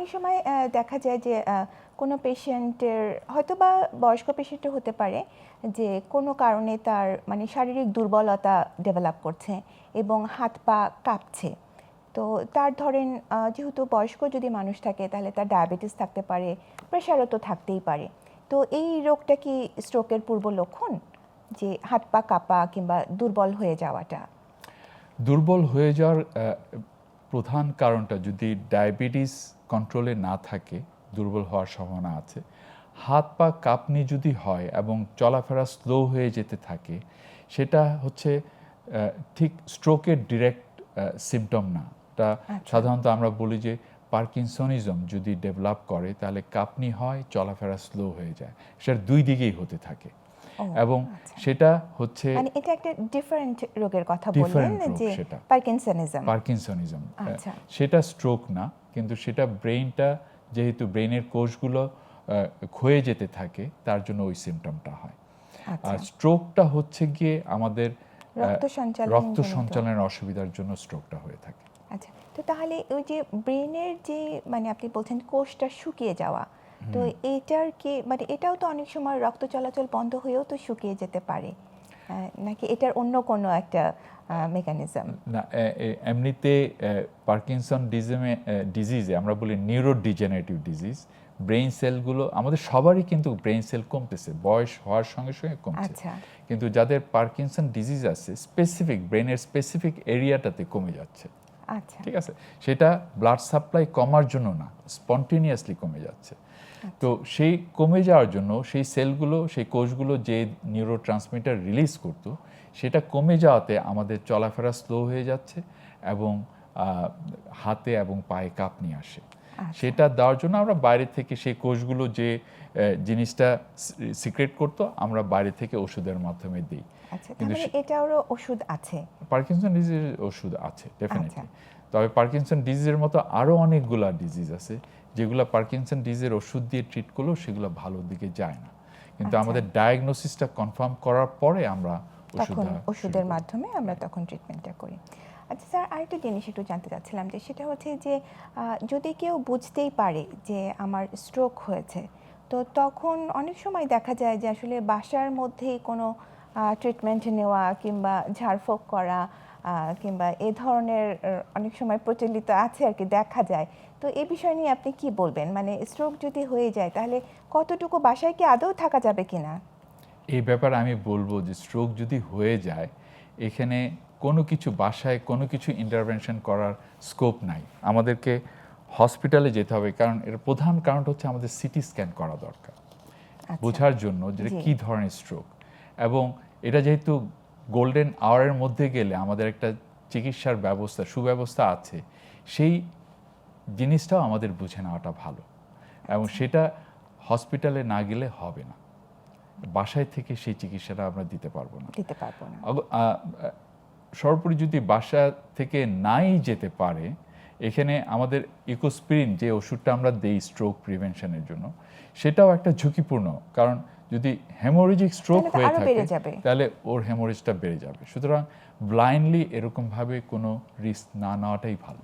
অনেক সময় দেখা যায় যে কোনো পেশেন্টের হয়তো বা বয়স্ক পেশেন্টও হতে পারে যে কোনো কারণে তার মানে শারীরিক দুর্বলতা ডেভেলপ করছে এবং হাত পা কাঁপছে। তো তার ধরেন যেহেতু বয়স্ক যদি মানুষ থাকে তাহলে তার ডায়াবেটিস থাকতে পারে, প্রেশারও তো থাকতেই পারে। তো এই রোগটা কি স্ট্রোকের পূর্ব লক্ষণ, যে হাত পা কাঁপা কিংবা দুর্বল হয়ে যাওয়াটা? দুর্বল হয়ে যাওয়ার প্রধান কারণটা যদি ডায়াবেটিস কন্ট্রোলে না থাকে দুর্বল হওয়ার সম্ভাবনা আছে। হাত পা কাঁপনি যদি হয় এবং চলাফেরা স্লো হয়ে যেতে থাকে, সেটা হচ্ছে ঠিক স্ট্রোকের ডিরেক্ট সিমটম না। এটা সাধারণত আমরা বলি যে পার্কিনসনিজম যদি ডেভেলপ করে তাহলে কাঁপনি হয়, চলাফেরা স্লো হয়ে যায়। সেটা দুই দিকেই হতে থাকে এবং সেটা হচ্ছে মানে এটা একটা ডিফারেন্ট রোগের কথা বললেন যে পার্কিনসনিজম। সেটা স্ট্রোক না, কিন্তু সেটা ব্রেইনটা যেহেতু ব্রেইনের কোষগুলো ক্ষয়ে যেতে থাকে তার জন্য ওই সিমটমটা হয়। আর স্ট্রোকটা হচ্ছে গিয়ে আমাদের রক্ত সঞ্চালনের অসুবিধার জন্য স্ট্রোকটা হয়ে থাকে। আচ্ছা, তো তাহলে ওই যে ব্রেইনের যে মানে আপনি বলছেন কোষটা শুকিয়ে যাওয়া, তো এটার কি মানে এটাও তো অনেক সময় রক্ত চলাচল বন্ধ হয়েও তো শুকিয়ে যেতে পারে, নাকি এটার অন্য কোনো একটা মেকানিজম? না, এমনিতে পার্কিনসন ডিজিজে আমরা বলি নিউরোডিজেনারেটিভ ডিজিজ। ব্রেইন সেলগুলো আমাদের সবারই কিন্তু ব্রেইন সেল কমতেছে, বয়স হওয়ার সঙ্গে সঙ্গে কমছে। কিন্তু যাদের পার্কিনসন ডিজিজ আছে স্পেসিফিক ব্রেইনের স্পেসিফিক এরিয়াটাতে কমে যাচ্ছে। ঠিক আছে, সেটা ব্লাড সাপ্লাই কমার জন্য না, স্পন্টেনিয়াসলি কমে যাচ্ছে। তো সেই কমে যাওয়ার জন্য সেই সেলগুলো, সেই কোষগুলো যে নিউরো ট্রান্সমিটার রিলিজ করতো, সেটা কমে যাওয়াতে আমাদের চলাফেরা স্লো হয়ে যাচ্ছে এবং হাতে এবং পায়ে কাঁপনি আসে। সেটা দেওয়ার জন্য আমরা বাইরে থেকে সেই কোষগুলো যে জিনিসটা সিক্রেট করতো আমরা বাইরে থেকে ওষুধের মাধ্যমে দিই। কিন্তু এটারও ওষুধ আছে, পার্কিনসন ডিজিজের ওষুধ আছে ডেফিনেটলি। তবে পার্কিনসন ডিজিজের মতো আরও অনেকগুলা ডিজিজ আছে যেগুলো পার্কিনসন ডিজিজের ওষুধ দিয়ে ট্রিট করলেও সেগুলো ভালো দিকে যায় না। কিন্তু আমাদের ডায়াগনোসিসটা কনফার্ম করার পরে আমরা ওষুধের মাধ্যমে আমরা তখন ট্রিটমেন্টটা করি। আচ্ছা স্যার, আরেকটা জিনিস একটু জানতে চাচ্ছিলাম, যে সেটা হচ্ছে যে যদি কেউ বুঝতেই পারে যে আমার স্ট্রোক হয়েছে, তো তখন অনেক সময় দেখা যায় যে আসলে বাসার মধ্যেই কোনো ট্রিটমেন্ট নেওয়া কিংবা ঝাড়ফুঁক করা কিংবা এ ধরনের অনেক সময় প্রচলিত আছে আর কি, দেখা যায়। তো এই বিষয় নিয়ে আপনি কি বলবেন? মানে স্ট্রোক যদি হয়ে যায় তাহলে কতটুকু বাসায় কি আদৌ থাকা যাবে কিনা? এই ব্যাপারে আমি বলবো যে স্ট্রোক যদি হয়ে যায়, এখানে কোনো কিছু বাসায় কোনো কিছু ইন্টারভেনশন করার স্কোপ নাই। আমাদেরকে হসপিটালে যেতে হবে, কারণ এর প্রধান কারণটা হচ্ছে আমাদের সিটি স্ক্যান করা দরকার বোঝার জন্য যে কী ধরনের স্ট্রোক। এবং এটা যেহেতু গোল্ডেন আওয়ারের মধ্যে গেলে আমাদের একটা চিকিৎসার ব্যবস্থা সুব্যবস্থা আছে, সেই জিনিসটাও আমাদের বুঝে নেওয়াটা ভালো। এবং সেটা হসপিটালে না গেলে হবে না, বাসায় থেকে সেই চিকিৎসাটা আমরা দিতে পারবো না। সর্বোপরি যদি বাসা থেকে নাই যেতে পারে, এখানে আমাদের ইকোস্পিরিন যে ওষুধটা আমরা দেই স্ট্রোক প্রিভেনশনের জন্য, সেটাও একটা ঝুঁকিপূর্ণ। কারণ যদি হেমোরেজিক স্ট্রোক হয়ে থাকে তাহলে ওর হেমোরেজটা বেড়ে যাবে। সুতরাং ব্লাইন্ডলি এরকমভাবে কোনো রিস্ক না নেওয়াটাই ভালো।